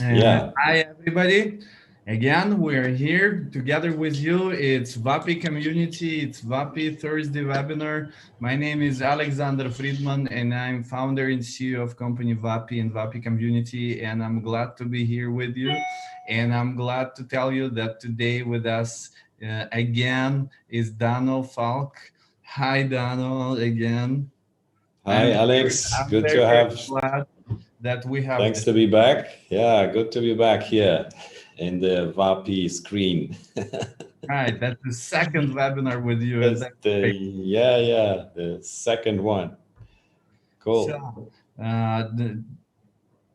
Yeah. Hi, everybody. Again, we're here together with you. It's WAPI community. It's WAPI Thursday webinar. My name is Alexander Fridman, and I'm founder and CEO of company WAPI and WAPI community. And I'm glad to be here with you. And I'm glad to tell you that today with us again is Dano Falk. Hi, Dano, again. Hi, Alex. I'm Good very, to very have. glad that we have Thanks this. to be back. Yeah, good to be back here in the WAPI screen. Right, that's the second webinar with you, and That's that's great. the second one. Cool. So, the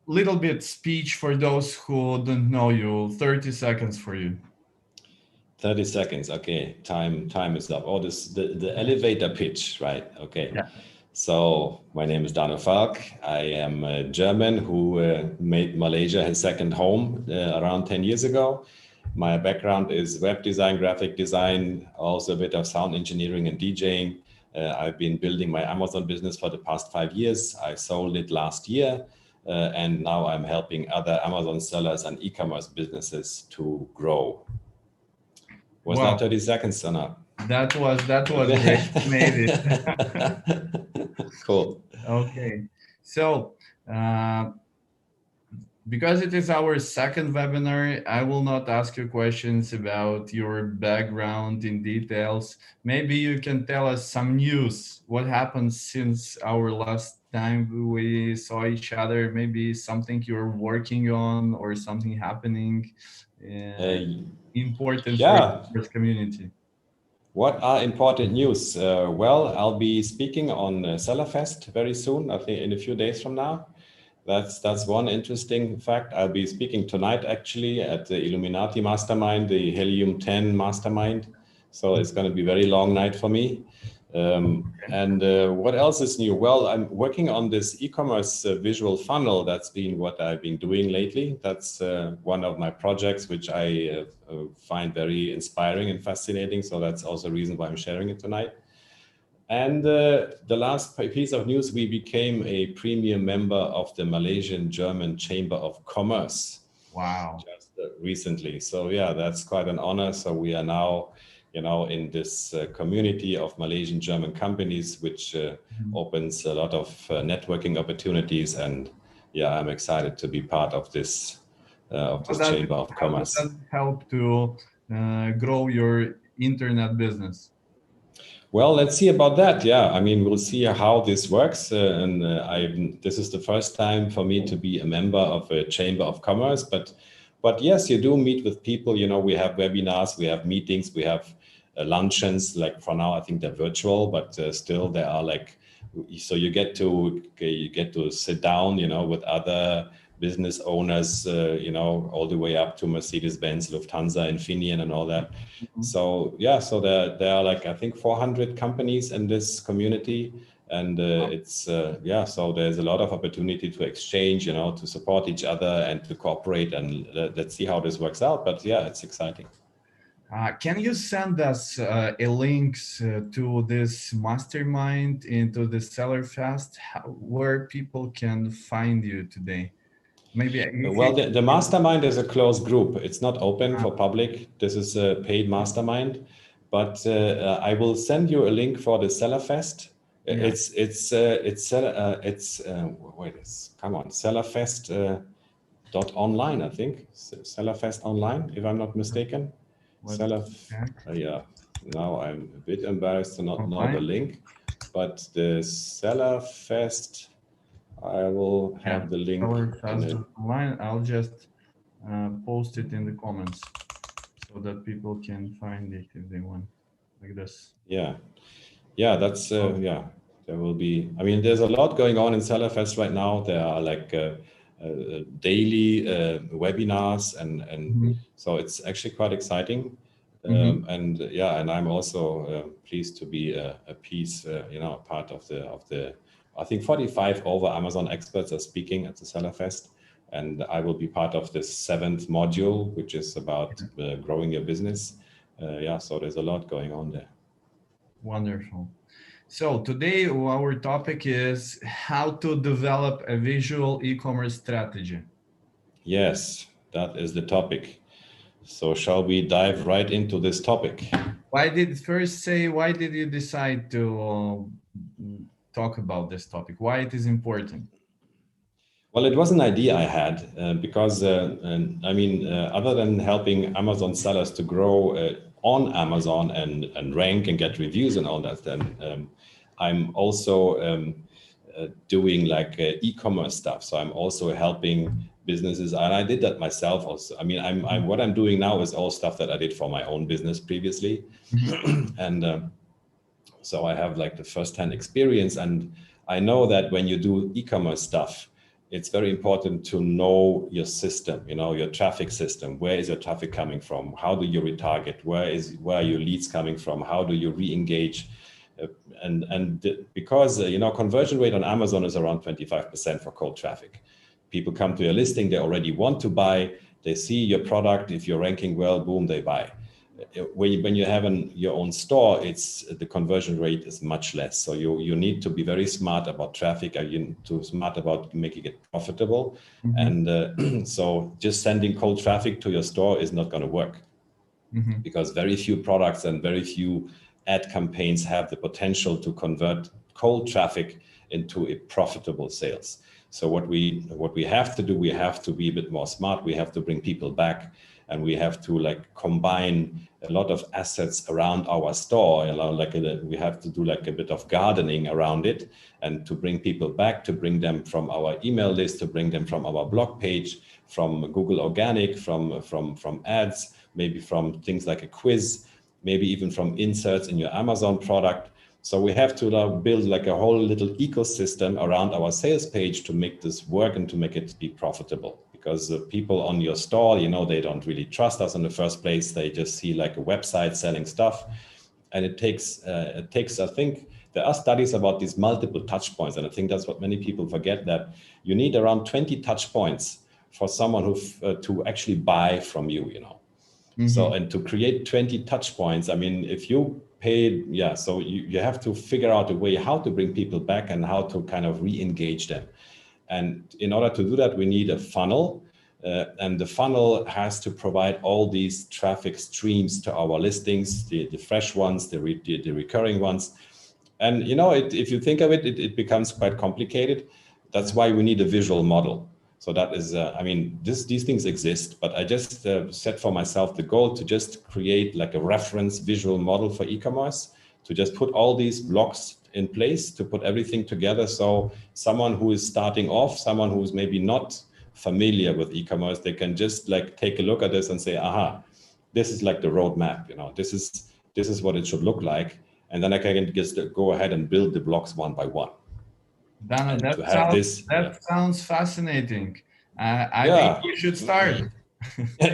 little bit speech for those who don't know you. 30 seconds for you. 30 seconds. Okay, time is up. Oh, the elevator pitch, right? Okay. Yeah. So my name is Dano Falk. I am a German who made Malaysia his second home around 10 years ago. My background is web design, graphic design, also a bit of sound engineering and DJing. I've been building my Amazon business for the past 5 years. I sold it last year, and now I'm helping other Amazon sellers and e-commerce businesses to grow. Was that Wow, 30 seconds or not? that was great. Okay. You made it. Cool. Okay. So, uh, because it is our second webinar, I will not ask you questions about your background in details. Maybe you can tell us some news. What happened since our last time we saw each other? Maybe something you're working on or something happening uh, Uh, important for yeah, the community. what are important news? Well, I'll be speaking on Sellerfest very soon, I think in a few days from now. That's one interesting fact. I'll be speaking tonight actually at the Illuminati Mastermind, the Helium 10 Mastermind. So it's going to be a very long night for me. And what else is new? Well, I'm working on this e-commerce visual funnel. That's been what I've been doing lately. That's one of my projects, which I find very inspiring and fascinating. So that's also a reason why I'm sharing it tonight. And the last piece of news, we became a premium member of the Malaysian German Chamber of Commerce Wow. just recently. So yeah, that's quite an honor. So we are now, in this community of Malaysian German companies, which opens a lot of networking opportunities. And yeah, I'm excited to be part of How this does it, Chamber of how does Commerce. it help to grow your internet business? Well, let's see about that. Yeah, I mean, we'll see how this works. And this is the first time for me to be a member of a chamber of commerce. But yes, you do meet with people. We have webinars, we have meetings, we have luncheons. Like for now, I think they're virtual, but still there are like, so you get to sit down, with other business owners, all the way up to Mercedes-Benz, Lufthansa, Infineon, and all that. Mhm. So yeah, so there are like I think 400 companies in this community, and it's yeah. So there's a lot of opportunity to exchange, to support each other and to cooperate, and let's see how this works out. But yeah, it's exciting. Can you send us a link to this mastermind into the Seller Fest, where people can find you today? Maybe Well, the mastermind is a closed group. It's not open uh, for public. This is a paid mastermind, but I will send you a link for the Seller Fest. yeah. Wait, come on, Sellerfest dot online, I think. Sellerfest online, if I'm not mistaken. Let's Seller, check yeah. Now I'm a bit embarrassed to not know the online. link, but the Sellerfest, I will Yeah, have the link Seller in Fest it. online. I'll just post it in the comments so that people can find it if they want, like this. Yeah, yeah, that's Oh, yeah. There will be. I mean, there's a lot going on in Sellerfest right now. There are like daily webinars, and mhm, so it's actually quite exciting. mhm. And yeah, and I'm also pleased to be a piece, a part of the. I think 45 over Amazon experts are speaking at the Sellerfest, and I will be part of this seventh module, which is about growing your business. Yeah, so there's a lot going on there. Wonderful. So today our topic is how to develop a visual e-commerce strategy. Yes, that is the topic. So shall we dive right into this topic? Why did you decide to talk about this topic? Why it is important? Well, it was an idea I had because, other than helping Amazon sellers to grow on Amazon and rank and get reviews and all that, then I'm also doing like e-commerce stuff. So I'm also helping businesses, and I did that myself also. I mean, what I'm doing now is all stuff that I did for my own business previously, and so I have like the first-hand experience, and I know that when you do e-commerce stuff, it's very important to know your system, you know, your traffic system. Where is your traffic coming from? How do you retarget? Where are your leads coming from? How do you re-engage? Because conversion rate on Amazon is around 25% for cold traffic. People come to your listing, they already want to buy, they see your product. If you're ranking well, boom, they buy. When you have your own store, the conversion rate is much less. So you need to be very smart about traffic. You need to be smart about making it profitable. And so just sending cold traffic to your store is not going to work, because very few products and very few ad campaigns have the potential to convert cold traffic into a profitable sales. So what we have to do, we have to be a bit more smart. We have to bring people back, and we have to like combine a lot of assets around our store. We have to do like a bit of gardening around it, and to bring people back, to bring them from our email list, to bring them from our blog page, from Google Organic, from ads, maybe from things like a quiz, maybe even from inserts in your Amazon product. So we have to build like a whole little ecosystem around our sales page to make this work and to make it be profitable. Because the people on your store, they don't really trust us in the first place. They just see like a website selling stuff. And it takes, I think, there are studies about these multiple touch points. And I think that's what many people forget, that you need around 20 touch points for someone to actually buy from you, So, and to create 20 touch points, I mean, if you paid, so you have to figure out a way how to bring people back and how to kind of re-engage them. And in order to do that, we need a funnel, and the funnel has to provide all these traffic streams to our listings, the fresh ones, the recurring ones. And, if you think of it, it becomes quite complicated. That's why we need a visual model. So that is, these things exist, but I just set for myself the goal to just create like a reference visual model for e-commerce, to just put all these blocks in place, to put everything together. So someone who is starting off, someone who's maybe not familiar with e-commerce, they can just like take a look at this and say, aha, this is like the roadmap, this is what it should look like. And then I can just go ahead and build the blocks one by one. Dano, that sounds fascinating. I think you should start.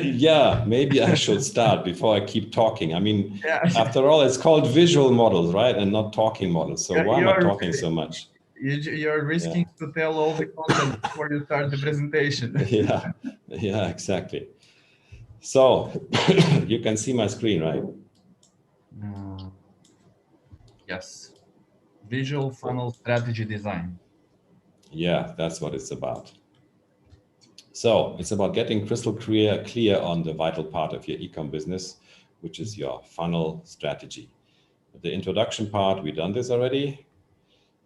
Yeah, maybe I should start before I keep talking. I mean, after all, it's called visual models, right? And not talking models. So why am I talking so much? You're risking to tell all the content before you start the presentation. Yeah, exactly. So you can see my screen, right? Yes. Visual funnel strategy design. Yeah, that's what it's about. So it's about getting crystal clear on the vital part of your e-com business, which is your funnel strategy. The introduction part, we've done this already.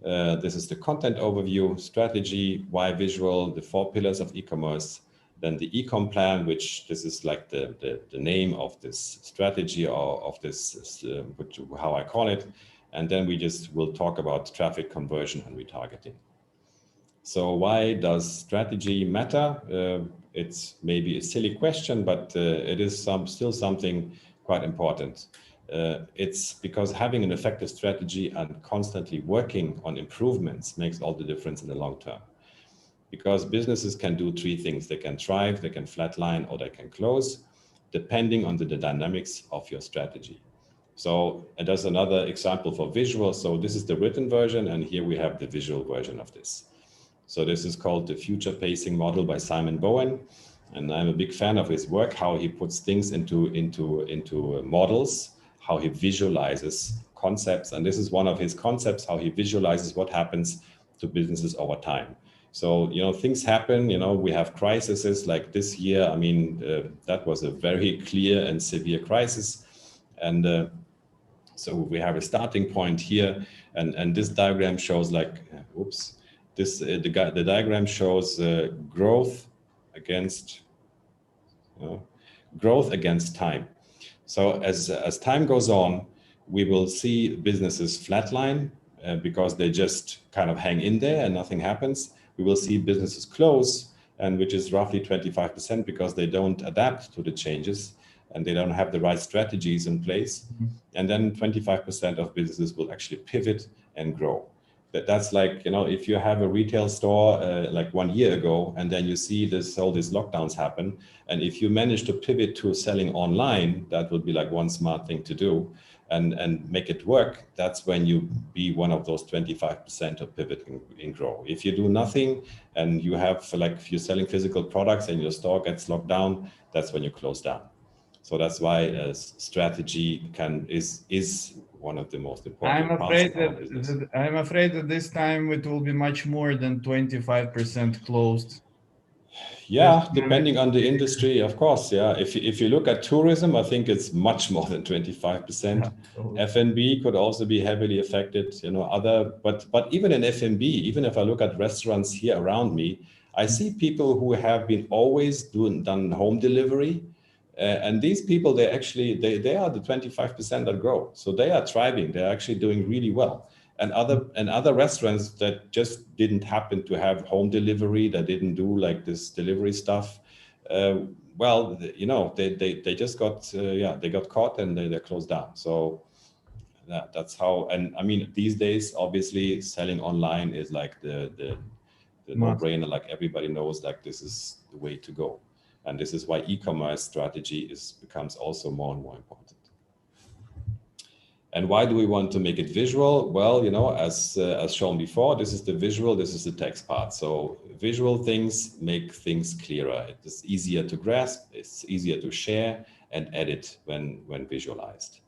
This is the content overview, strategy, why visual, the 4 pillars of e-commerce. Then the e-com plan, which this is like the name of this strategy, or of this, how I call it. And then we just will talk about traffic conversion and retargeting. So why does strategy matter? It's maybe a silly question, but it is still something quite important. It's because having an effective strategy and constantly working on improvements makes all the difference in the long term. Because businesses can do 3 things. They can thrive, they can flatline, or they can close, depending on the dynamics of your strategy. So there's another example for visual. So this is the written version, and here we have the visual version of this. So this is called the future pacing model by Simon Bowen. And I'm a big fan of his work, how he puts things into models, how he visualizes concepts. And this is one of his concepts, how he visualizes what happens to businesses over time. So, things happen, we have crises like this year. I mean, that was a very clear and severe crisis. And so we have a starting point here. And this diagram shows the diagram shows growth against time. So as time goes on, we will see businesses flatline because they just kind of hang in there and nothing happens. We will see businesses close, and which is roughly 25% because they don't adapt to the changes and they don't have the right strategies in place. And then 25% of businesses will actually pivot and grow. That's like, if you have a retail store like 1 year ago, and then you see all these lockdowns happen, and if you manage to pivot to selling online, that would be like one smart thing to do, and make it work. That's when you be one of those 25% of pivot and grow. If you do nothing and you have, like, if you're selling physical products and your store gets locked down, that's when you close down. So that's why strategy is one of the most important parts of our business. I'm afraid that this time it will be much more than 25% closed. Yeah, depending on the industry, of course. Yeah, if you look at tourism, I think it's much more than 25%. F&B could also be heavily affected. But even in F&B, even if I look at restaurants here around me, I see people who have been always done home delivery, and these people, they are the 25% that grow. So they are thriving. They're actually doing really well. And other restaurants that just didn't happen to have home delivery, that didn't do like this delivery stuff, they just got they got caught and they're closed down. So that's how. And I mean, these days, obviously, selling online is like the no-brainer. Like, everybody knows, like, this is the way to go, and this is why e-commerce strategy becomes also more and more important. And why do we want to make it visual? Well, as shown before, this is the visual, this is the text part. So visual things make things clearer. It is easier to grasp, it's easier to share and edit when visualized.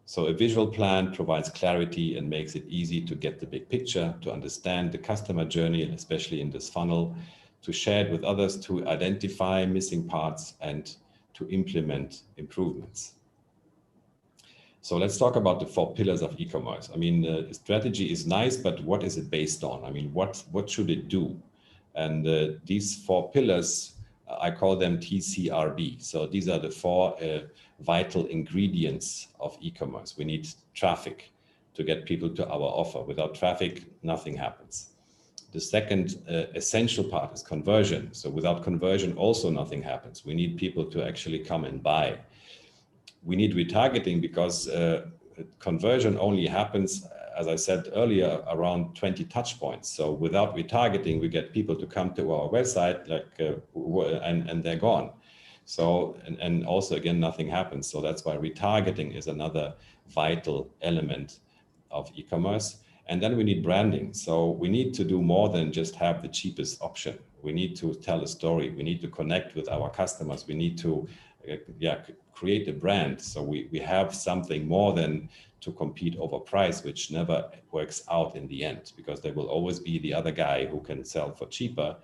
So a visual plan provides clarity and makes it easy to get the big picture, to understand the customer journey, especially in this funnel, to share it with others, to identify missing parts, and to implement improvements. So let's talk about the 4 pillars of e-commerce. I mean, strategy is nice, but what is it based on? I mean, what should it do? And these 4 pillars, I call them TCRB. So these are the 4 vital ingredients of e-commerce. We need traffic to get people to our offer. Without traffic, nothing happens. The second essential part is conversion. So without conversion, also nothing happens. We need people to actually come and buy. We need retargeting because conversion only happens, as I said earlier, around 20 touch points. So without retargeting, we get people to come to our website, and they're gone. So, and also, again, nothing happens. So that's why retargeting is another vital element of e-commerce. And then we need branding. So we need to do more than just have the cheapest option. We need to tell a story. We need to connect with our customers. We need to create a brand. So we have something more than to compete over price, which never works out in the end, because there will always be the other guy who can sell for cheaper.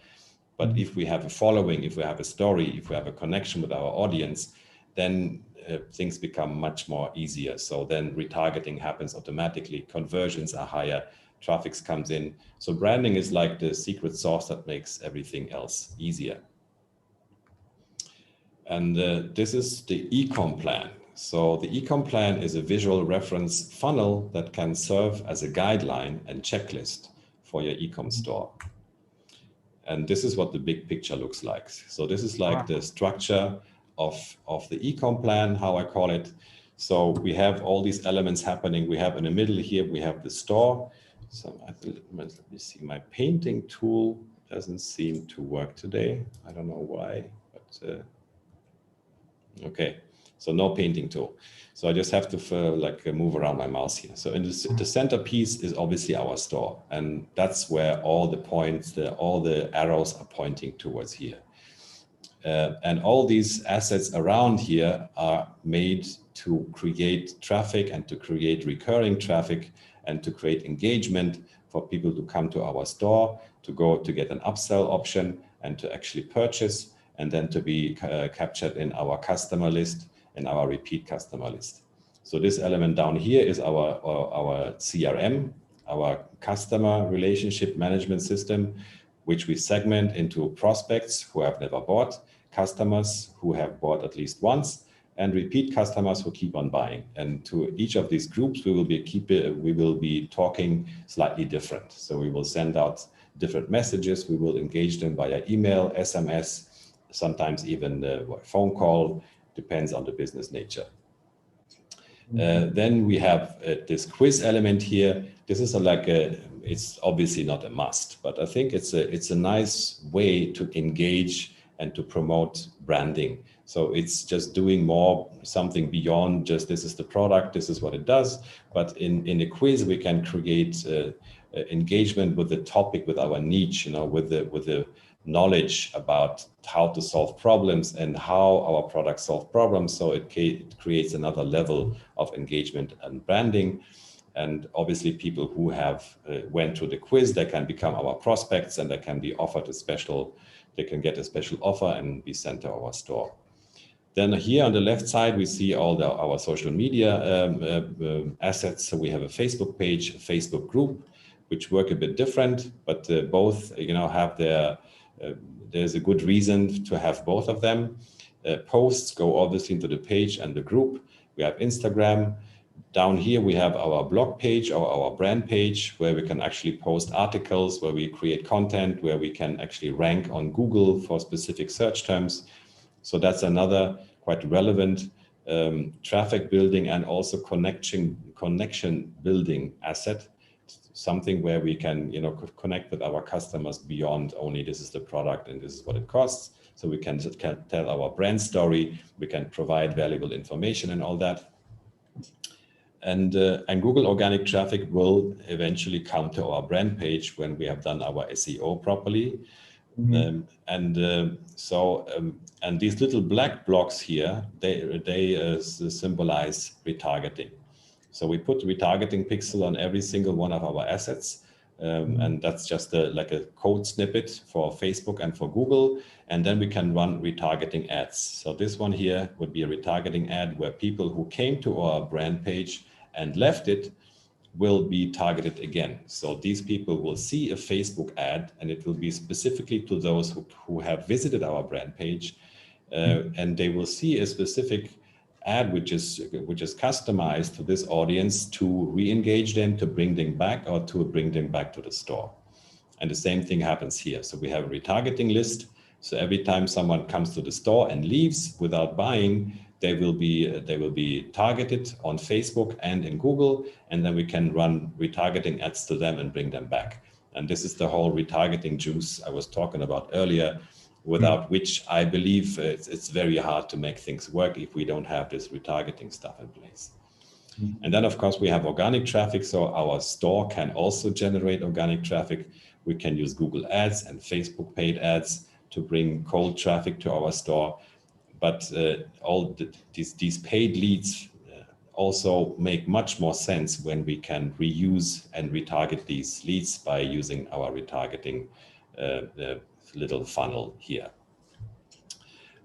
But if we have a following, if we have a story, if we have a connection with our audience, then things become much more easier. So then retargeting happens automatically. Conversions are higher. Traffic comes in. So branding is like the secret sauce that makes everything else easier. And this is the e-com plan. So the e-com plan is a visual reference funnel that can serve as a guideline and checklist for your e-com store. And this is what the big picture looks like. So this is like the structure of the e-com plan, how I call it. So we have all these elements happening. We have in the middle here, we have the store. So let me see, my painting tool doesn't seem to work today. I don't know why, but okay. So no painting tool. So I just have to move around my mouse here. So in the centerpiece is obviously our store. And that's where all the points, all the arrows are pointing towards here. And all these assets around here are made to create traffic and to create recurring traffic and to create engagement for people to come to our store to get an upsell option and to actually purchase, and then to be captured in our customer list and our repeat customer list. So this element down here is our CRM, our customer relationship management system, which we segment into prospects who have never bought, customers who have bought at least once, and repeat customers who keep on buying. And to each of these groups, we will be talking slightly different. So we will send out different messages. We will engage them via email, SMS, sometimes even a phone call, depends on the business nature. Then we have this quiz element here. This is it's obviously not a must, but I think it's a nice way to engage and to promote branding. So it's just doing something beyond just this is the product, this is what it does. But in a quiz, we can create engagement with the topic, with our niche, with the knowledge about how to solve problems and how our products solve problems. So it creates another level of engagement and branding. And obviously people who have went through the quiz, they can become our prospects, and they can be offered they can get a special offer and be sent to our store. Then here on the left side, we see all our social media assets. So we have a Facebook page, a Facebook group, which work a bit different, but both have there's a good reason to have both of them. Posts go obviously into the page and the group. We have Instagram. Down here we have our blog page or our brand page, where we can actually post articles, where we create content, where we can actually rank on Google for specific search terms. So that's another quite relevant traffic building and also connection building asset. Something where we can connect with our customers beyond only this is the product and this is what it costs. So we can tell our brand story, we can provide valuable information and all that. And Google organic traffic will eventually come to our brand page when we have done our SEO properly. And these little black blocks here, they symbolize retargeting. So we put retargeting pixel on every single one of our assets. And that's just like a code snippet for Facebook and for Google. And then we can run retargeting ads. So this one here would be a retargeting ad where people who came to our brand page and left it will be targeted again. So these people will see a Facebook ad, and it will be specifically to those who have visited our brand page. And they will see a specific ad which is customized to this audience to re-engage them, to bring them back, or to bring them back to the store. And the same thing happens here. So we have a retargeting list. So every time someone comes to the store and leaves without buying, they will be targeted on Facebook and in Google, and then we can run retargeting ads to them and bring them back. And this is the whole retargeting juice I was talking about earlier, without which I believe it's very hard to make things work if we don't have this retargeting stuff in place. And then of course we have organic traffic. So our store can also generate organic traffic. We can use Google ads and Facebook paid ads to bring cold traffic to our store. But these paid leads also make much more sense when we can reuse and retarget these leads by using our retargeting little funnel here.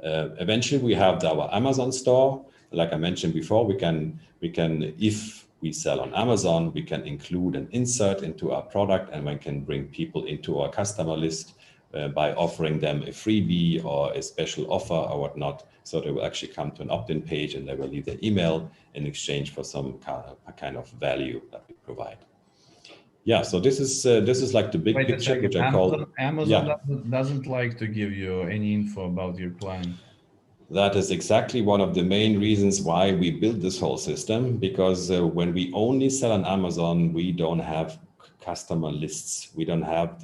Eventually we have our Amazon store. Like I mentioned before, we can if we sell on Amazon, we can include an insert into our product, and we can bring people into our customer list by offering them a freebie or a special offer or whatnot. So they will actually come to an opt-in page, and they will leave their email in exchange for some kind of value that we provide. Yeah, so this is like the big picture, which I call Amazon doesn't like to give you any info about your client. That is exactly one of the main reasons why we built this whole system, because when we only sell on Amazon, we don't have customer lists. We don't have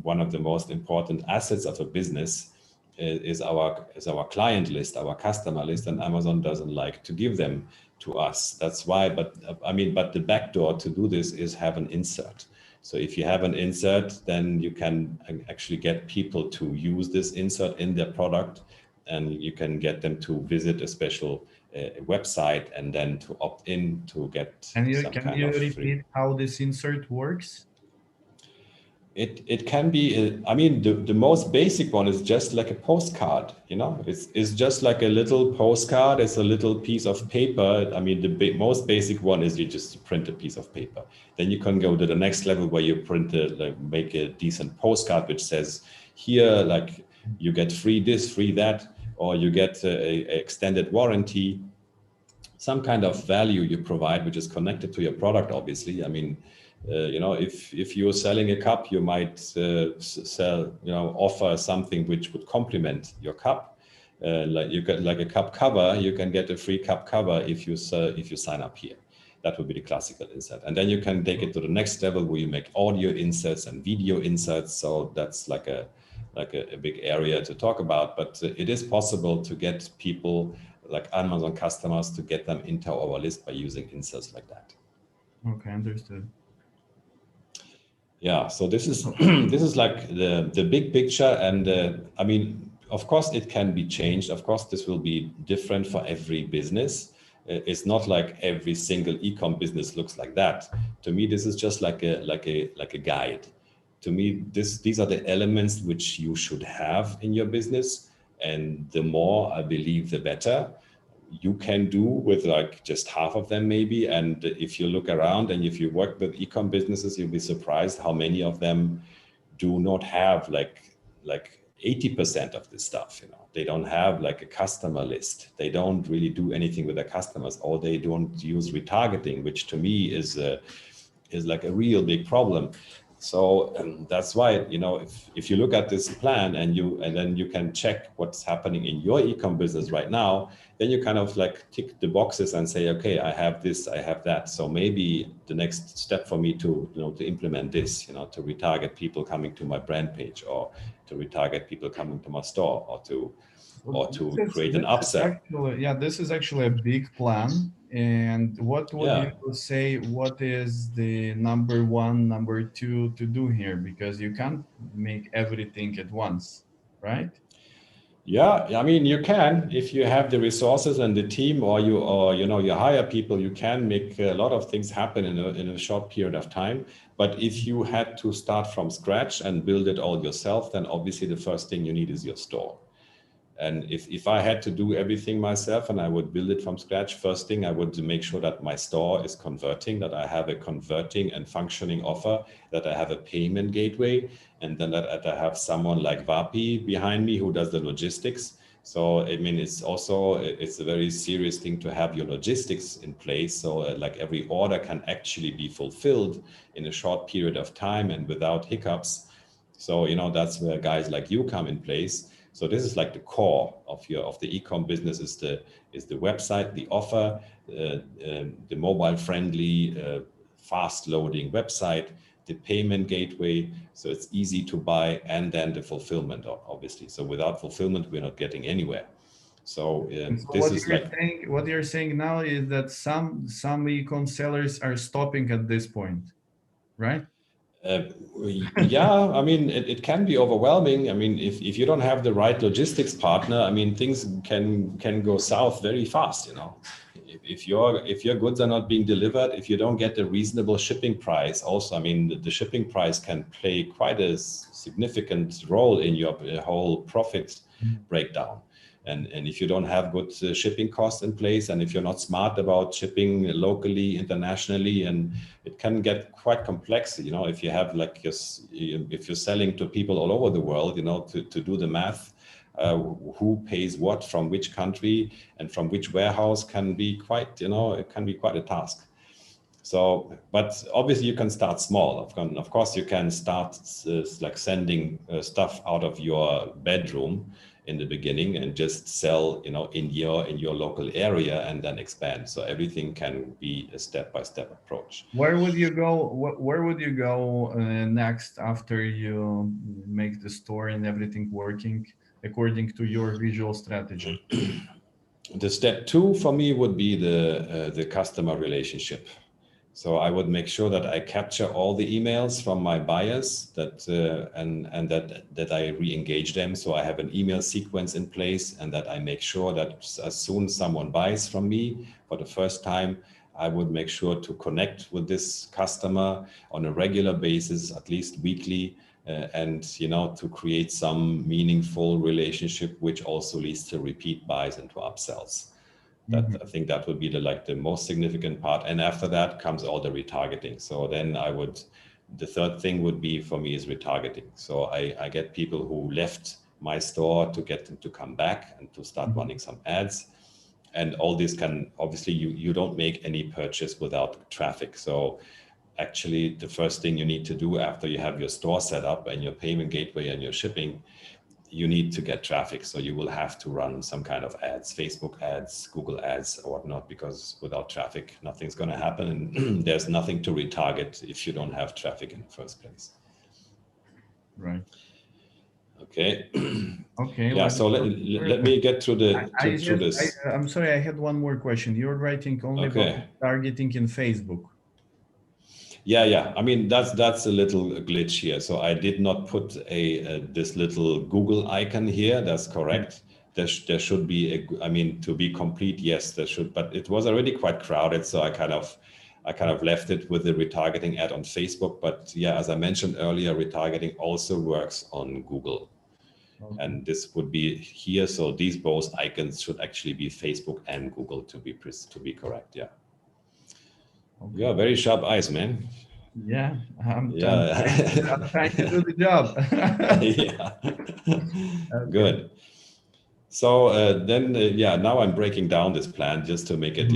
one of the most important assets of a business is our client list, our customer list, and Amazon doesn't like to give them to us. That's why, but the backdoor to do this is have an insert. So if you have an insert, then you can actually get people to use this insert in their product, and you can get them to visit a special website and then to opt in to get Can you repeat how this insert works? It can be, I mean, the most basic one is just like a postcard, you know, it's just like a little postcard. It's a little piece of paper. I mean, the most basic one is you just print a piece of paper. Then you can go to the next level where you print like make a decent postcard, which says here, like you get free this, free that, or you get a extended warranty, some kind of value you provide, which is connected to your product, obviously. I mean, you know, if you're selling a cup, you might sell, you know, offer something which would complement your cup. Like you get like a cup cover, you can get a free cup cover if you sign up here. That would be the classical insert. And then you can take it to the next level where you make audio inserts and video inserts. So that's like a big area to talk about. But it is possible to get people like Amazon customers to get them into our list by using inserts like that. Okay, understood. Yeah, so this is this is like the big picture, and I mean, of course, it can be changed. Of course, this will be different for every business. It's not like every single e-com business looks like that. To me, this is just like a guide. To me, these are the elements which you should have in your business, and the more I believe, the better. You can do with like just half of them maybe. And if you look around and if you work with e-com businesses, you'll be surprised how many of them do not have like 80% of this stuff. You know, they don't have like a customer list. They don't really do anything with their customers, or they don't use retargeting, which to me is like a real big problem. So that's why, you know, if you look at this plan and then you can check what's happening in your e-com business right now, then you kind of like tick the boxes and say, okay, I have this, I have that. So maybe the next step for me to, you know, to implement this, you know, to retarget people coming to my brand page, or to retarget people coming to my store, or to create an upsell. This is actually a big plan. And what would Yeah. you say, what is the number one, number two to do here? Because you can't make everything at once, right? Yeah, I mean, you can, if you have the resources and the team, or you know, you hire people, you can make a lot of things happen in a short period of time. But if you had to start from scratch and build it all yourself, then obviously the first thing you need is your store. And if I had to do everything myself and I would build it from scratch, first thing I would make sure that my store is converting, that I have a converting and functioning offer, that I have a payment gateway, and then that I have someone like WAPI behind me who does the logistics. So, I mean, it's a very serious thing to have your logistics in place. So like every order can actually be fulfilled in a short period of time and without hiccups. So, you know, that's where guys like you come in place. So this is like the core of the e-com business is the website, the offer, the mobile friendly, fast loading website, the payment gateway, so it's easy to buy, and then the fulfillment, obviously. So without fulfillment, we're not getting anywhere. So this is like what you're saying now is that some e-com sellers are stopping at this point, right? Yeah, I mean, it can be overwhelming. I mean, if you don't have the right logistics partner, I mean, things can go south very fast, you know. If your goods are not being delivered, if you don't get a reasonable shipping price, also, I mean, the shipping price can play quite a significant role in your whole profit breakdown. And if you don't have good shipping costs in place, and if you're not smart about shipping locally, internationally, and it can get quite complex, you know, if you have like if you're selling to people all over the world, you know, to do the math, who pays what from which country and from which warehouse can be quite, you know, it can be quite a task. So, but obviously you can start small. Of course, you can start like sending stuff out of your bedroom in the beginning and just sell, you know, in your local area, and then expand. So everything can be a step-by-step approach. Where would you go? Where would you go next after you make the store and everything working according to your visual strategy? The step two for me would be the customer relationship. So I would make sure that I capture all the emails from my buyers, that and that I re-engage them. So I have an email sequence in place, and that I make sure that as soon as someone buys from me for the first time, I would make sure to connect with this customer on a regular basis, at least weekly, and to create some meaningful relationship, which also leads to repeat buys and to upsells. That I think that would be the most significant part. And after that comes all the retargeting. So then the third thing would be for me is retargeting. So I get people who left my store to get them to come back and to start running some ads. And all this can, obviously you don't make any purchase without traffic. So actually the first thing you need to do after you have your store set up and your payment gateway and your shipping, you need to get traffic. So you will have to run some kind of ads, Facebook ads, Google ads or whatnot, because without traffic, nothing's going to happen. And there's nothing to retarget if you don't have traffic in the first place. Right. Okay. Okay. Yeah. So let me get through this. I'm sorry, I had one more question. You're writing only about targeting in Facebook. Yeah. I mean, that's a little glitch here. So I did not put this little Google icon here. That's correct. There should be to be complete, yes, there should, but it was already quite crowded. So I kind of left it with the retargeting ad on Facebook. But yeah, as I mentioned earlier, retargeting also works on Google. Okay. And this would be here. So these both icons should actually be Facebook and Google to be correct. Yeah. Okay. Yeah, very sharp eyes, man. Yeah, I'm trying to do the job. Yeah. Okay. Good. So now I'm breaking down this plan just to make it,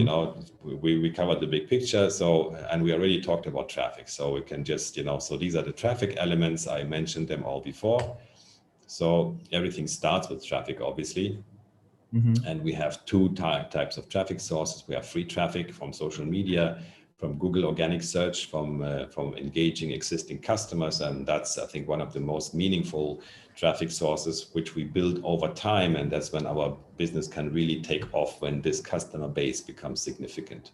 we covered the big picture. So, and we already talked about traffic. So we can just, so these are the traffic elements. I mentioned them all before. So everything starts with traffic, obviously. And we have two types of traffic sources. We have free traffic from social media, from Google organic search, from engaging existing customers. And that's, I think, one of the most meaningful traffic sources, which we build over time. And that's when our business can really take off, when this customer base becomes significant.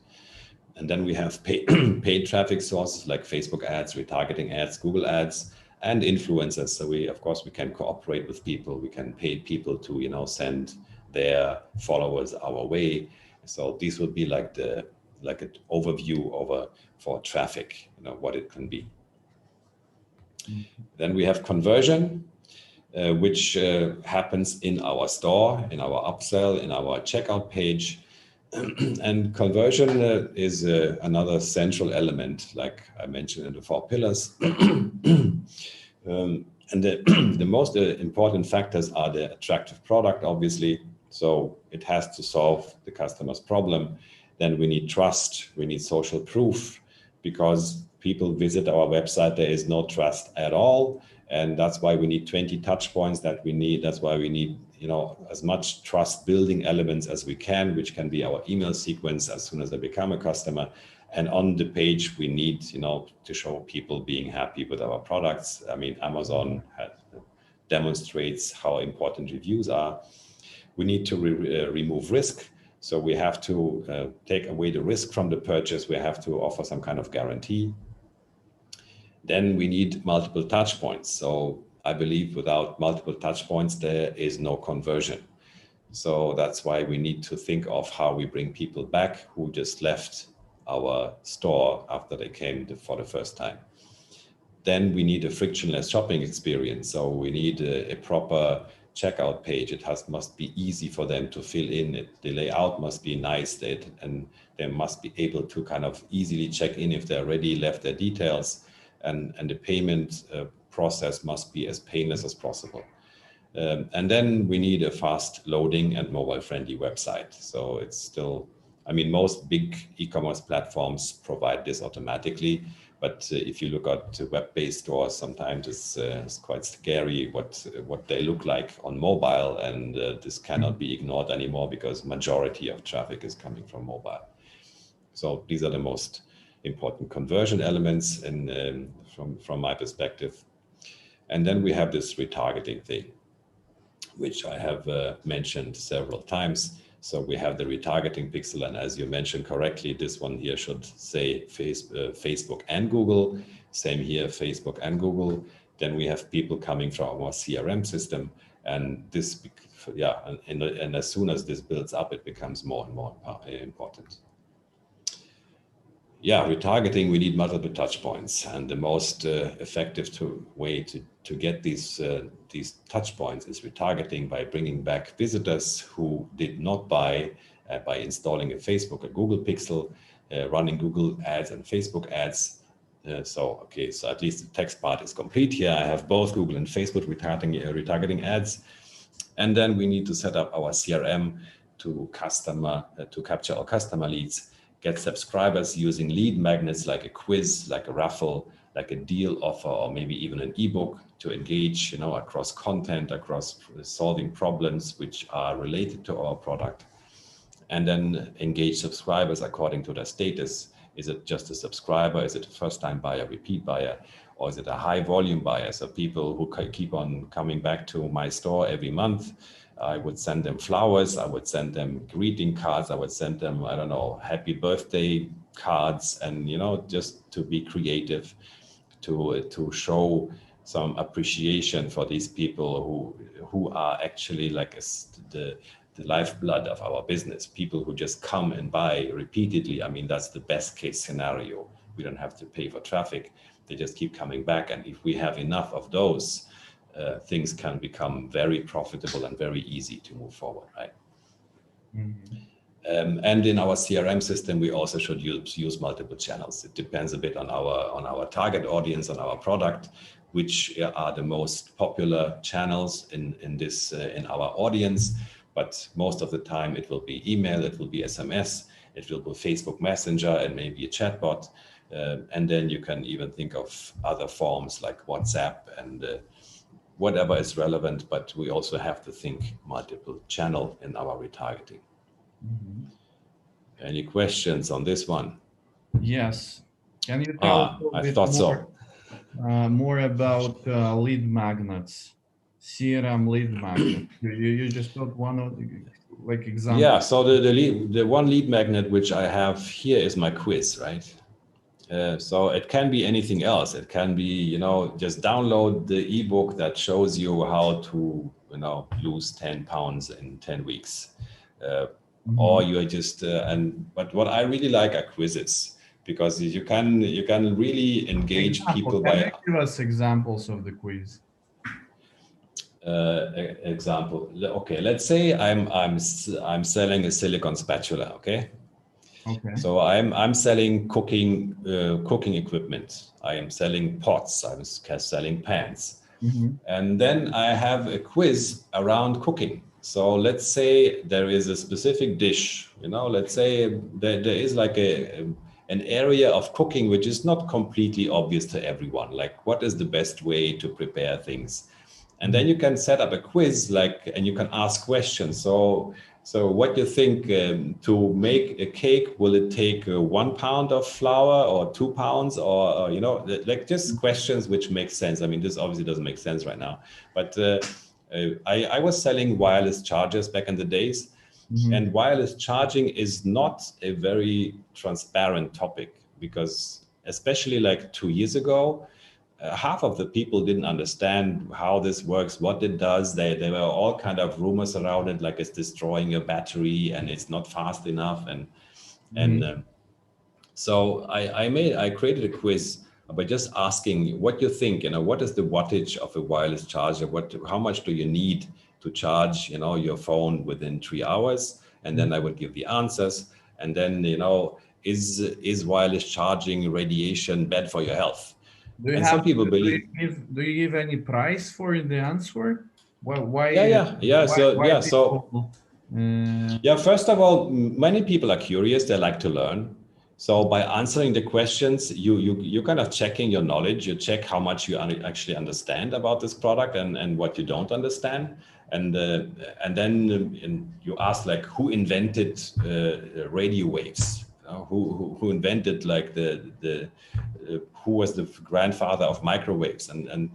And then we have paid traffic sources like Facebook ads, retargeting ads, Google ads, and influencers. So we can cooperate with people. We can pay people to, send their followers our way. So these would be like an overview for traffic, what it can be. Then we have conversion, which happens in our store, in our upsell, in our checkout page. And conversion is another central element, like I mentioned in the 4 pillars. And the most important factors are the attractive product, obviously. So it has to solve the customer's problem. Then we need trust, we need social proof, because people visit our website, there is no trust at all. And that's why we need 20 touch points that's why we need, as much trust building elements as we can, which can be our email sequence as soon as they become a customer. And on the page, we need, to show people being happy with our products. I mean, Amazon demonstrates how important reviews are. We need to remove risk. So we have to take away the risk from the purchase. We have to offer some kind of guarantee. Then we need multiple touch points. So I believe without multiple touch points, there is no conversion. So that's why we need to think of how we bring people back who just left our store after they came for the first time. Then we need a frictionless shopping experience. So we need a proper checkout page. It must be easy for them to fill in. The layout must be nice, and they must be able to kind of easily check in if they already left their details. And the payment process must be as painless as possible. And then we need a fast loading and mobile-friendly website. So it's still, most big e-commerce platforms provide this automatically. But if you look at web-based stores, sometimes it's quite scary what they look like on mobile, and this cannot be ignored anymore because majority of traffic is coming from mobile. So these are the most important conversion elements from my perspective. And then we have this retargeting thing, which I have mentioned several times. So we have the retargeting pixel, and as you mentioned correctly, this one here should say Facebook and Google. Same here, Facebook and Google. Then we have people coming from our CRM system, and this, and as soon as this builds up, it becomes more and more important. yeah, retargeting, we need multiple touch points, and the most effective way to get these touch points is retargeting by bringing back visitors who did not buy by installing a Facebook, a Google Pixel, running Google ads and Facebook ads. So at least the text part is complete here. I have both Google and Facebook retargeting ads, and then we need to set up our CRM to capture our customer leads, get subscribers using lead magnets like a quiz, like a raffle, like a deal offer, or maybe even an ebook to engage, across content, across solving problems which are related to our product, and then engage subscribers according to their status. Is it just a subscriber? Is it a first-time buyer, repeat buyer, or is it a high volume buyer? So people who keep on coming back to my store every month, I would send them flowers, I would send them greeting cards, I would send them, I don't know, happy birthday cards, and just to be creative, to show some appreciation for these people who are actually like the lifeblood of our business, people who just come and buy repeatedly. I mean, that's the best case scenario. We don't have to pay for traffic. They just keep coming back. And if we have enough of those, things can become very profitable and very easy to move forward, right? Mm-hmm. And in our CRM system, we also should use multiple channels. It depends a bit on our target audience, on our product, which are the most popular channels in our audience. But most of the time it will be email, it will be SMS, it will be Facebook Messenger, and maybe a chatbot. And then you can even think of other forms like WhatsApp and whatever is relevant, but we also have to think multiple channel in our retargeting. Mm-hmm. Any questions on this one? Yes. Can you tell I thought so. More about lead magnets? CRM lead magnet. You just got one of like example. Yeah, so the one lead magnet which I have here is my quiz, right? So it can be anything else. It can be, just download the ebook that shows you how to, lose 10 pounds in 10 weeks. Mm-hmm. Or you are just, but what I really like are quizzes, because you can really engage people by. Can you give us examples of the quiz? Example. Okay, let's say I'm selling a silicone spatula. Okay. Okay. So I'm selling cooking equipment. I am selling pots. I'm selling pans. Mm-hmm. And then I have a quiz around cooking. So let's say there is a specific dish. Let's say there is like an area of cooking which is not completely obvious to everyone. Like, what is the best way to prepare things? And then you can set up a quiz, and you can ask questions. So what do you think, to make a cake, will it take 1 pound of flour or 2 pounds, or just questions which make sense. I mean, this obviously doesn't make sense right now, but I was selling wireless chargers back in the days. Mm-hmm. And wireless charging is not a very transparent topic, because especially like 2 years ago, half of the people didn't understand how this works, what it does. There were all kind of rumors around it, like it's destroying your battery and it's not fast enough. So I created a quiz by just asking what you think, what is the wattage of a wireless charger? How much do you need to charge, your phone within 3 hours? And then I would give the answers. And then, is wireless charging radiation bad for your healf? Do you give any price for the answer? Why? First of all, many people are curious. They like to learn. So by answering the questions, you kind of checking your knowledge. You check how much you actually understand about this product and what you don't understand. And then you ask, like, who invented radio waves? Who invented who was the grandfather of microwaves, and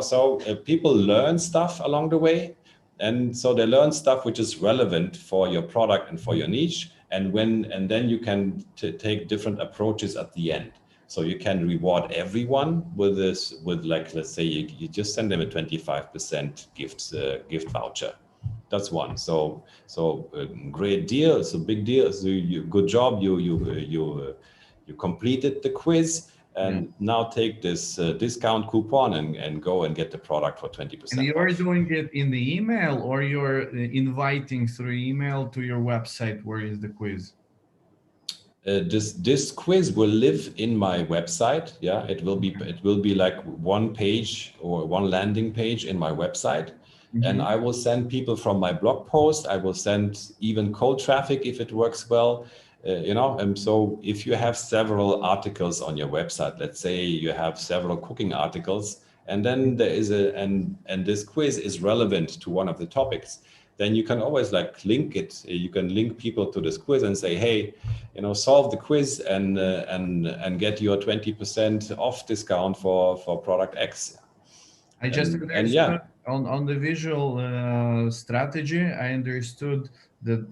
so people learn stuff along the way, and so they learn stuff which is relevant for your product and for your niche, and then you can take different approaches at the end. So you can reward everyone with let's say you just send them a 25% gift voucher. That's one. So great deal. It's a big deal. So good job. You completed the quiz, and now take this discount coupon and go and get the product for 20%. And you're doing it in the email, or you're inviting through email to your website where is the quiz? This quiz will live in my website. Yeah, it will be like one page or one landing page in my website. And I will send people from my blog post. I will send even cold traffic if it works well. And so if you have several articles on your website, let's say you have several cooking articles, and then there is and this quiz is relevant to one of the topics, then you can always like link it. You can link people to this quiz and say, hey, solve the quiz and get your 20% off discount for product X. I just understood on the visual strategy. I understood that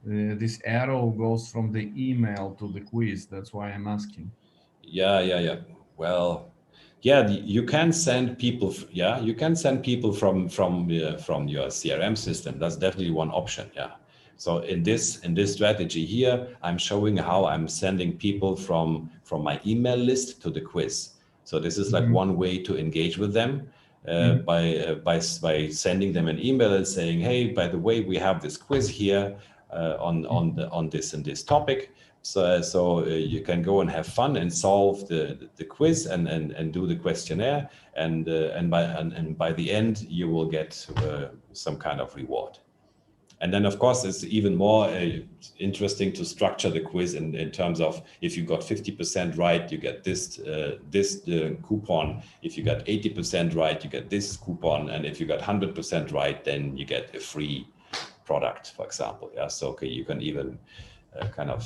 this arrow goes from the email to the quiz. That's why I'm asking. Yeah. Well, yeah, you can send people. Yeah, you can send people from your CRM system. That's definitely one option. Yeah. So in this strategy here, I'm showing how I'm sending people from my email list to the quiz. So this is like one way to engage with them. By sending them an email and saying, hey, by the way, we have this quiz here on this and this topic. So you can go and have fun and solve the quiz and do the questionnaire, and by the end you will get some kind of reward. And then, of course, it's even more interesting to structure the quiz in terms of if you got 50% right, you get this coupon. If you got 80% right, you get this coupon. And if you got 100% right, then you get a free product, for example. Yeah, so okay, you can even kind of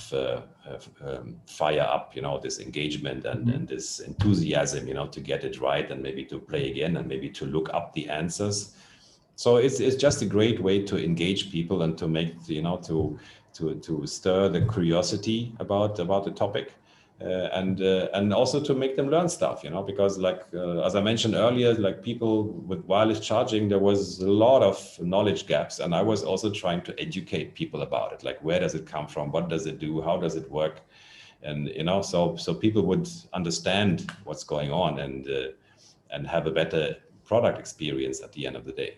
fire up, this engagement and this enthusiasm, to get it right and maybe to play again and maybe to look up the answers. So it's just a great way to engage people and to make, to stir the curiosity about the topic, and also to make them learn stuff, because like as I mentioned earlier, like people with wireless charging, there was a lot of knowledge gaps, and I was also trying to educate people about it, like where does it come from, what does it do, how does it work, and so people would understand what's going on and have a better product experience at the end of the day.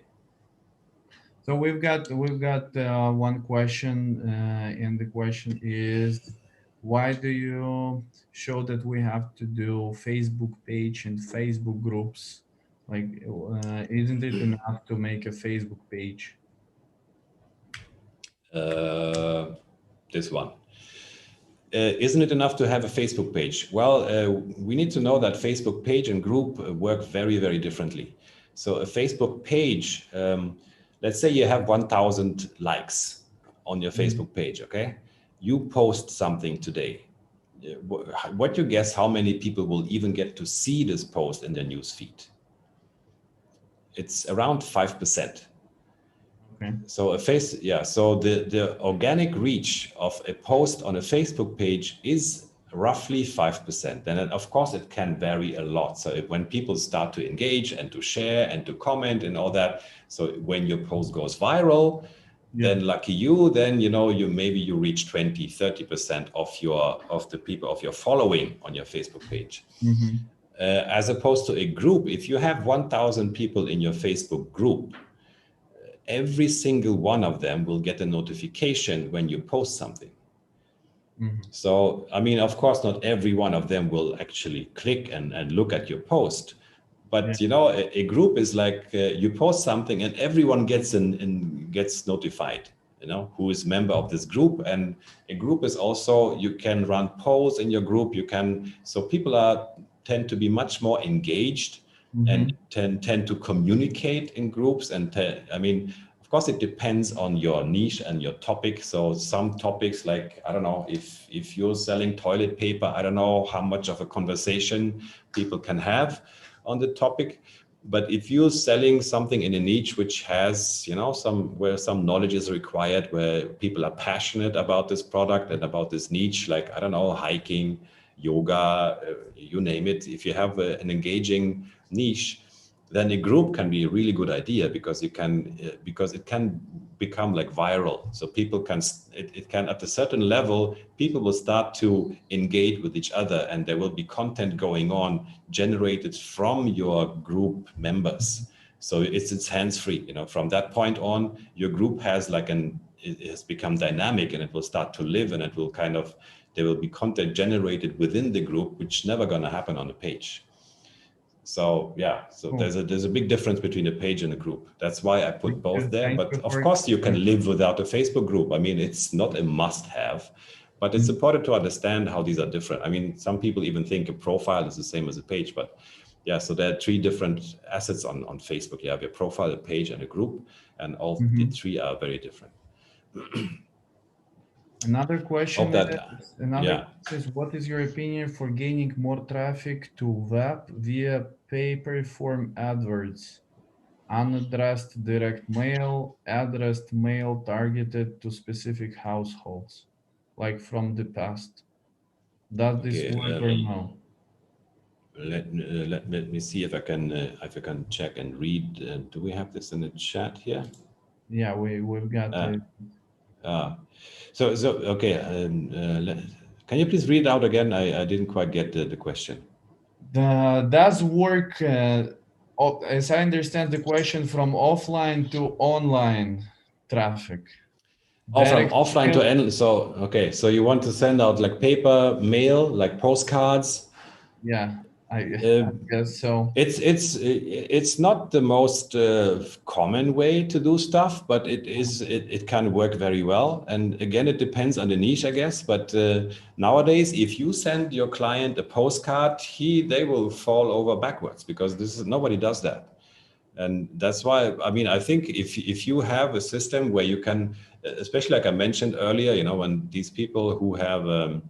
So we've got one question, and the question is, why do you show that we have to do Facebook page and Facebook groups? Like, isn't it enough to make a Facebook page? This one. Isn't it enough to have a Facebook page? Well, we need to know that Facebook page and group work very, very differently. So a Facebook page, let's say you have 1,000 likes on your Facebook page, okay? You post something today. What you guess how many people will even get to see this post in their news feed? It's around 5%. Okay. So so the organic reach of a post on a Facebook page is roughly 5%. And of course it can vary a lot. So when people start to engage and to share and to comment and all that, so when your post goes viral, then lucky you, then you reach 20-30% of the people of your following on your Facebook page. As opposed to a group, if you have 1,000 people in your Facebook group, every single one of them will get a notification when you post something. So, I mean, of course, not every one of them will actually click and look at your post. But, a group is like you post something and everyone gets notified, who is member of this group. And a group is also, you can run polls in your group. So people tend to be much more engaged and tend to communicate in groups. And of course, it depends on your niche and your topic. So some topics, like, I don't know, if you're selling toilet paper, I don't know how much of a conversation people can have on the topic. But if you're selling something in a niche which has, where some knowledge is required, where people are passionate about this product and about this niche, like, I don't know, hiking, yoga, you name it. If you have an engaging niche, then a group can be a really good idea because you can because it can become like viral. So people can it can at a certain level people will start to engage with each other, and there will be content going on generated from your group members. So it's hands-free. You know, from that point on, your group has like it has become dynamic, and it will start to live, and it will kind of there will be content generated within the group, which never going to happen on a page. So yeah, so there's a big difference between a page and a group. That's why I put both there. But of course, you can live without a Facebook group. I mean, it's not a must-have, but it's important to understand how these are different. I mean, some people even think a profile is the same as a page, but yeah, so there are three different assets on Facebook. You have your profile, a page, and a group, and all the three are very different. Another question is, what is your opinion for gaining more traffic to web via pay-per-form AdWords, unaddressed direct mail, addressed mail targeted to specific households, like from the past? Does this work or no? Let me see if I can check and read. Do we have this in the chat here? Yeah, we've got it. So okay. Can you please read out again? I didn't quite get the question. Does work, as I understand the question, from offline to online traffic? Oh, from offline to online. So okay, so you want to send out like paper, mail, like postcards? Yeah, I guess so. It's not the most common way to do stuff, but it can work very well. And again, it depends on the niche, I guess. But nowadays, if you send your client a postcard, they will fall over backwards because nobody does that. And that's why, I mean, I think if you have a system where you can, especially like I mentioned earlier, you know, when these people who have, let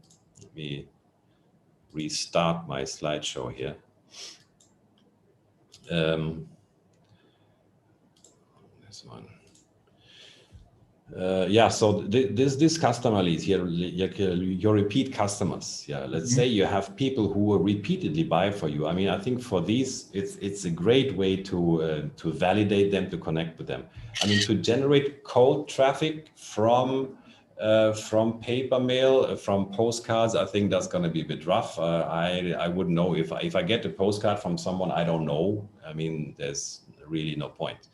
me restart my slideshow here. This one. Yeah, so this customer leads here, your repeat customers. Yeah, let's say you have people who will repeatedly buy for you. I mean, I think for these, it's a great way to validate them, to connect with them. I mean, to generate cold traffic from paper mail, from postcards, I think that's going to be a bit rough. I wouldn't know if I get a postcard from someone I don't know. I mean, there's really no point.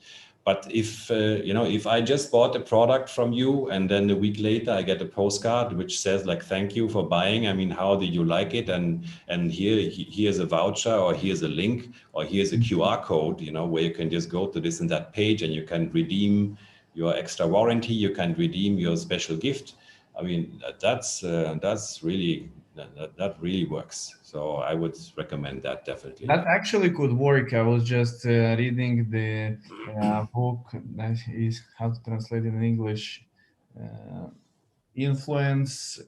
But if you know, if I just bought a product from you and then a week later I get a postcard which says like, thank you for buying. I mean, how did you like it? And here's a voucher, or here's a link, or here's a QR code, you know, where you can just go to this and that page and you can redeem your extra warranty, you can redeem your special gift. I mean, that's really, that really works. So I would recommend that definitely. That actually could work. I was just reading the book that is how to translate it in English. Influence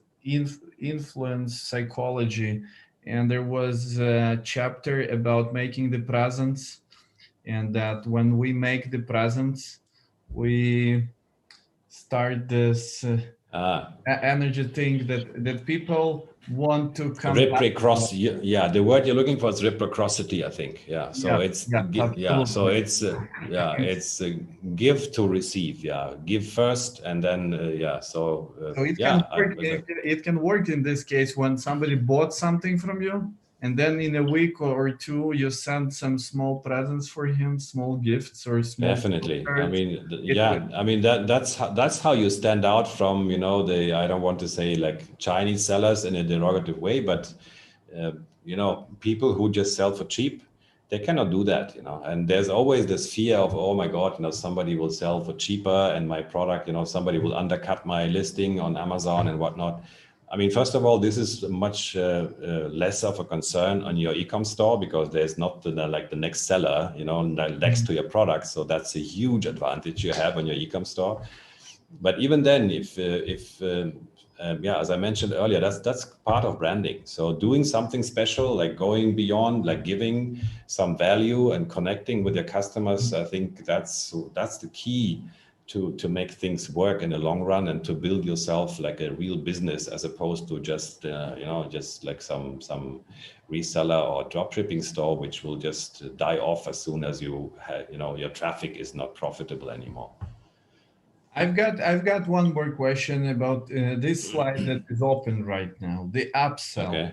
psychology, and there was a chapter about making the presents, and that when we make the presents, we start this energy thing that people want to come reciprocity. Yeah, the word you're looking for is reciprocity, I think. Yeah, so it's give to receive. Yeah, give first and then so it can work in this case when somebody bought something from you, and then in a week or two you send some small presents for him, small gifts or small definitely cards. I mean, I mean that's how you stand out from, you know, I don't want to say like Chinese sellers in a derogative way, but you know, people who just sell for cheap, they cannot do that, you know. And there's always this fear of, oh my God, you know, somebody will sell for cheaper and my product, you know, somebody will undercut my listing on Amazon and whatnot. I mean, first of all, this is much less of a concern on your e-com store because there's not the next seller, you know, next to your product. So that's a huge advantage you have on your e-com store. But even then, if as I mentioned earlier, that's part of branding. So doing something special, like going beyond, like giving some value and connecting with your customers, I think that's the key to make things work in the long run and to build yourself like a real business, as opposed to just just like some reseller or drop shipping store, which will just die off as soon as your traffic is not profitable anymore. I've got one more question about this slide that is open right now, the upsell. Okay.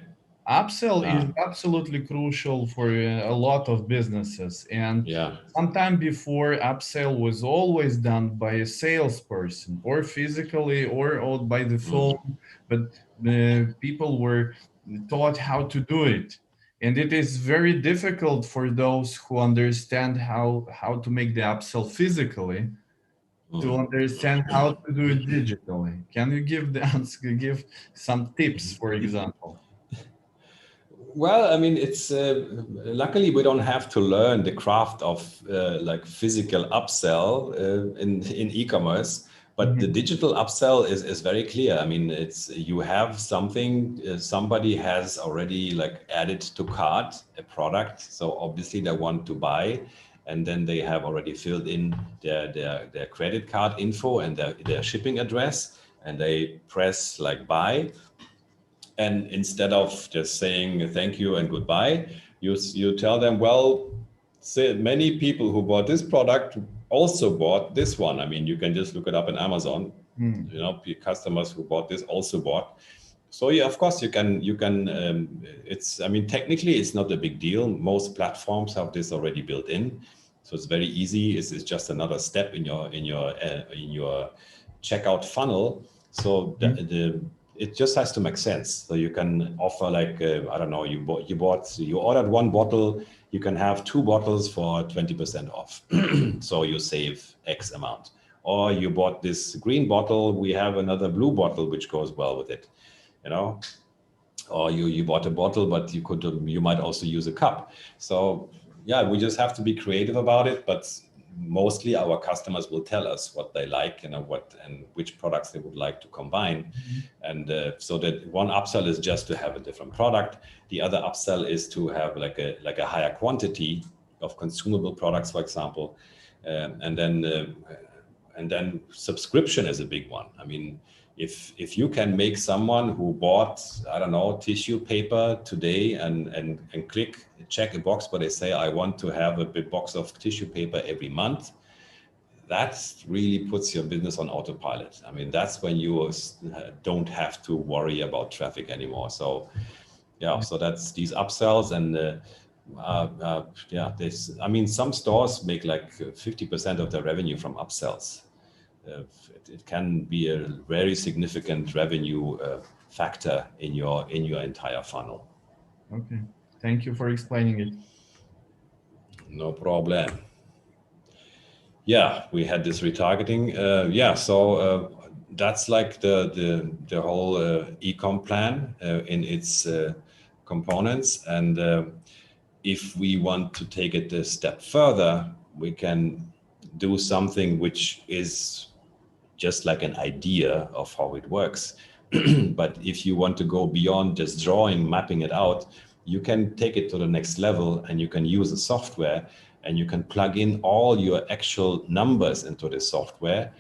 Upsell is absolutely crucial for a lot of businesses, and sometime before, upsell was always done by a salesperson, or physically, or by the phone, but people were taught how to do it. And it is very difficult for those who understand how to make the upsell physically to understand how to do it digitally. Can you give some tips, for example? Well, I mean, it's luckily we don't have to learn the craft of like physical upsell in e-commerce, but the digital upsell is very clear. I mean, it's you have something somebody has already like added to cart a product, so obviously they want to buy, and then they have already filled in their credit card info and their shipping address, and they press like buy. And instead of just saying thank you and goodbye, you tell them, well, say many people who bought this product also bought this one. I mean, you can just look it up in Amazon. Customers who bought this also bought. So yeah, of course you can. It's, I mean, technically it's not a big deal. Most platforms have this already built in, so it's very easy. It's just another step in your checkout funnel. So it just has to make sense. So you can offer like, I don't know, you ordered one bottle, you can have 2 bottles for 20% off. So you save X amount. Or you bought this green bottle, we have another blue bottle, which goes well with it, or you bought a bottle, but you might also use a cup. So yeah, we just have to be creative about it, but mostly our customers will tell us what they like, what and which products they would like to combine. And so that one upsell is just to have a different product. The other upsell is to have like a higher quantity of consumable products, for example. And then subscription is a big one. I mean, if you can make someone who bought, I don't know, tissue paper today and check a box where they say, I want to have a big box of tissue paper every month, that really puts your business on autopilot. I mean, that's when you don't have to worry about traffic anymore. So yeah, so that's these upsells. And I mean, some stores make like 50% of their revenue from upsells. It can be a very significant revenue factor in your entire funnel. Okay, thank you for explaining it. No problem. Yeah, we had this retargeting. So that's like the whole e-com plan in its components. And if we want to take it a step further, we can do something which is just like an idea of how it works. But if you want to go beyond just mapping it out, you can take it to the next level, and you can use a software, and you can plug in all your actual numbers into the software.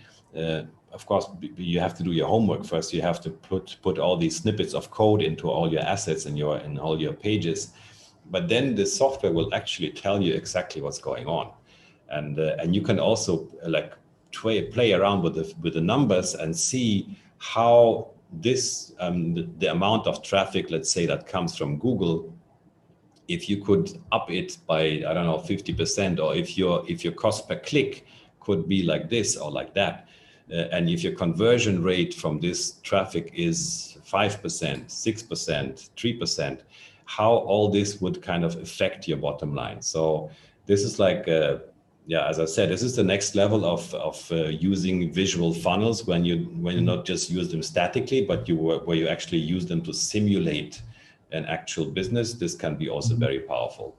Of course, you have to do your homework first. You have to put all these snippets of code into all your assets and all your pages. But then the software will actually tell you exactly what's going on. And you can also like play around with the numbers and see how this the amount of traffic, let's say, that comes from Google, if you could up it by, I don't know, 50%, or if your cost per click could be like this or like that, and if your conversion rate from this traffic is 5%, 6%, 3%, how all this would kind of affect your bottom line. So this is like as I said, this is the next level of using visual funnels when you not just use them statically, but where you actually use them to simulate an actual business. This can be also very powerful.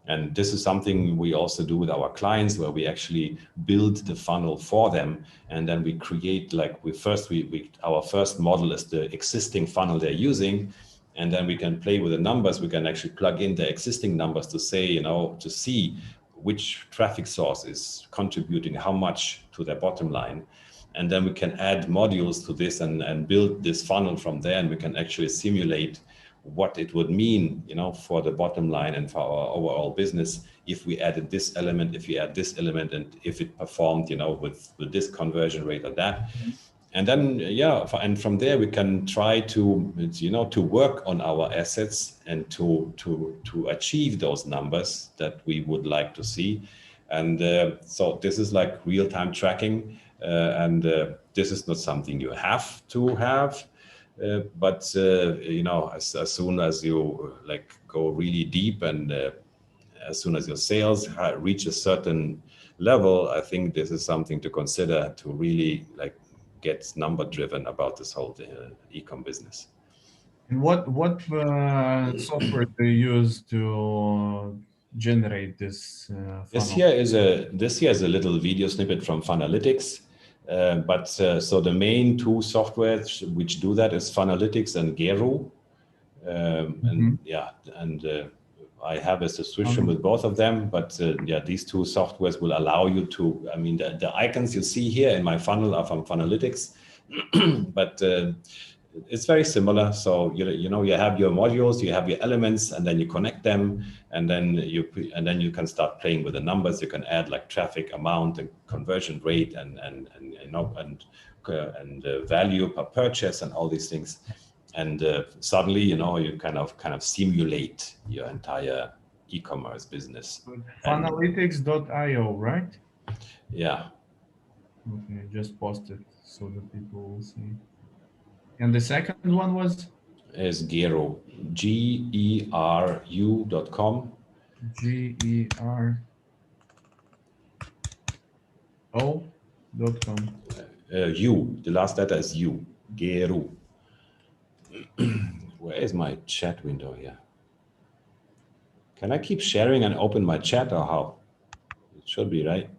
And this is something we also do with our clients, where we actually build the funnel for them, and then we create our first model is the existing funnel they're using, and then we can play with the numbers. We can actually plug in the existing numbers to say, to see which traffic source is contributing how much to their bottom line. And then we can add modules to this and build this funnel from there, and we can actually simulate what it would mean, for the bottom line and for our overall business if we added this element, if we add this element, and if it performed, with this conversion rate or that. And then, and from there we can try to, to work on our assets and to achieve those numbers that we would like to see. And so this is like real-time tracking, and this is not something you have to have, but as soon as you go really deep, and as soon as your sales reach a certain level, I think this is something to consider to really get number driven about this whole e-com business. And what software do you use to generate this funnel? This here is a little video snippet from Funalytics. So the main two softwares which do that is Funalytics and Gero. I have a subscription with both of them, but these two softwares will allow you to, the icons you see here in my funnel are from Funalytics, but it's very similar. So you have your modules, you have your elements, and then you connect them, and then you can start playing with the numbers. You can add traffic amount and conversion rate and value per purchase and all these things. And suddenly, you kind of simulate your entire e-commerce business. Funalytics.io, right? Yeah. Okay, just post it so that people will see. And the second one was? Is Gero, GERU.com. GERO.com. U, the last letter is U, Gero. Where is my chat window here? Can I keep sharing and open my chat, or how? It should be, right?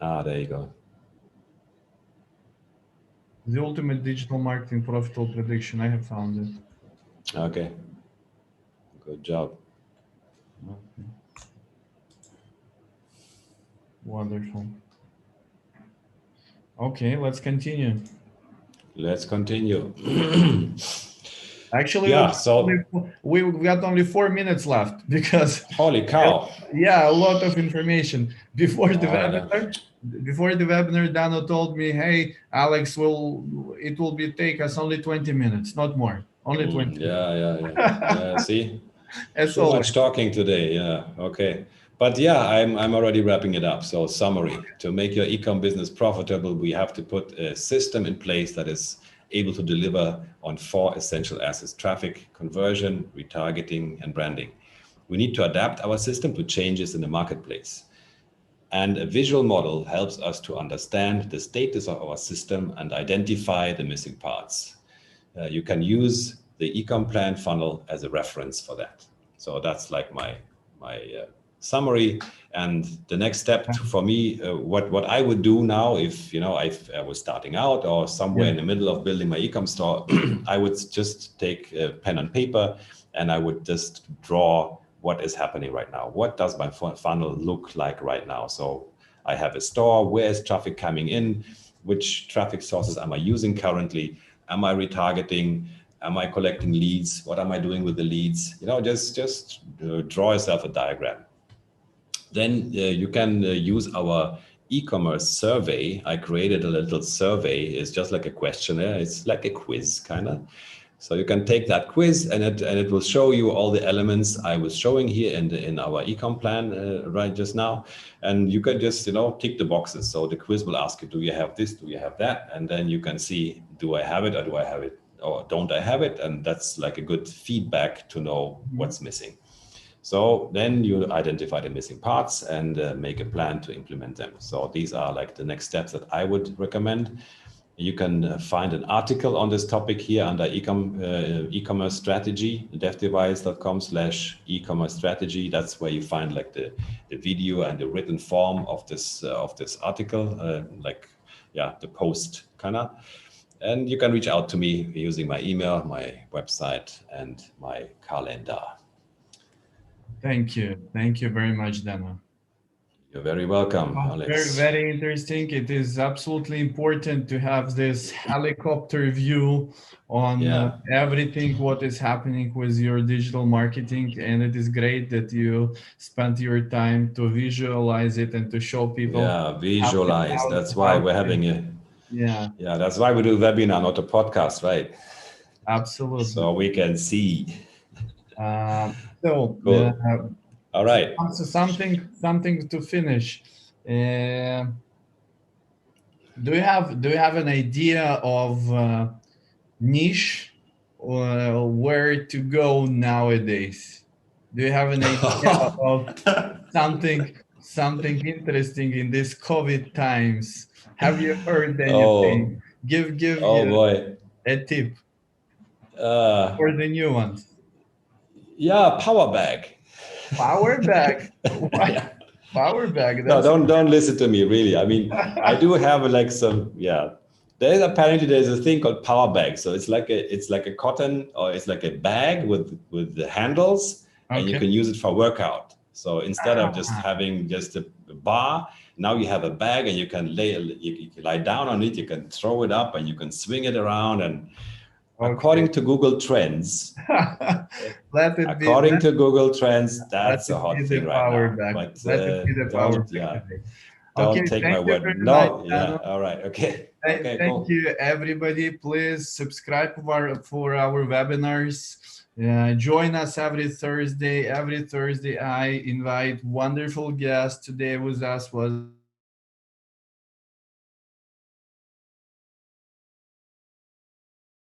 There you go. The ultimate digital marketing profitable prediction. I have found it. Okay. Good job. Okay. Wonderful. Okay, let's continue. Let's continue. Actually, we've got only 4 minutes left because holy cow. Yeah, a lot of information. Before the webinar, Dano told me, "Hey, Alex, it will take us only 20 minutes, not more. Only 20." Yeah. See, so much talking today. Yeah, okay. But I'm already wrapping it up. So summary: to make your e-com business profitable, we have to put a system in place that is able to deliver on 4 essential assets: traffic, conversion, retargeting, and branding. We need to adapt our system to changes in the marketplace. And a visual model helps us to understand the status of our system and identify the missing parts. You can use the e-com plan funnel as a reference for that. So that's like my summary. And the next step for me, what I would do now, if I was starting out or somewhere in the middle of building my e-com store, I would just take a pen and paper and I would just draw what is happening right now. What does my funnel look like right now? So I have a store. Where is traffic coming in? Which traffic sources am I using currently? Am I retargeting? Am I collecting leads? What am I doing with the leads? Just draw yourself a diagram. Then you can use our e-commerce survey. I created a little survey. It's just like a questionnaire. It's like a quiz kind of. So you can take that quiz and it will show you all the elements I was showing here in our e-com plan right just now. And you can just tick the boxes. So the quiz will ask you, do you have this? Do you have that? And then you can see, do I have it or do I have it or don't I have it? And that's like a good feedback to know what's missing. So then you identify the missing parts and make a plan to implement them. So these are like the next steps that I would recommend. You can find an article on this topic here under e-commerce strategy, devdevice.com/e-commerce strategy. That's where you find like the video and the written form of this article, the post kind of. And you can reach out to me using my email, my website, and my calendar. Thank you. Thank you very much, Dano. You're very welcome, Very, Alex. very interesting. It is absolutely important to have this helicopter view on Yeah, everything what is happening with your digital marketing, and it is great that you spent your time to visualize it and to show people yeah, how to, visualize. how, That's why how we're to, having a, yeah, yeah, that's why we do webinar, not a podcast, right? absolutely. So we can see. Uh, so, Cool. All right. something to finish. Uh, do you have an idea of niche where to go nowadays? Do you have an idea of something interesting in these COVID times? Have you heard anything? Oh, Give oh you boy. a tip Uh, for the new ones. yeah, power bag. Power bag. What? Yeah. Power bag. No, That's don't listen to me, really. I mean, I do have like some, yeah. There's a thing called power bag. So it's like a cotton, or it's like a bag with the handles, and you okay. can use it for workout. So instead of just Ah, having just a bar, now you have a bag, and you can lie down on it, you can throw it up, and you can swing it around. And okay. according to Google Trends, Let it be. according to Google Trends, Let that's a it be hot thing the right power now. back. But Let it be the power don't, back yeah. today. Okay, Don't take my thank you word. very much, No, Dano. yeah. All right. Okay. Okay, Thank cool. you, everybody. Please subscribe for our webinars. Join us every Thursday. Every Thursday, I invite wonderful guests. Today with us was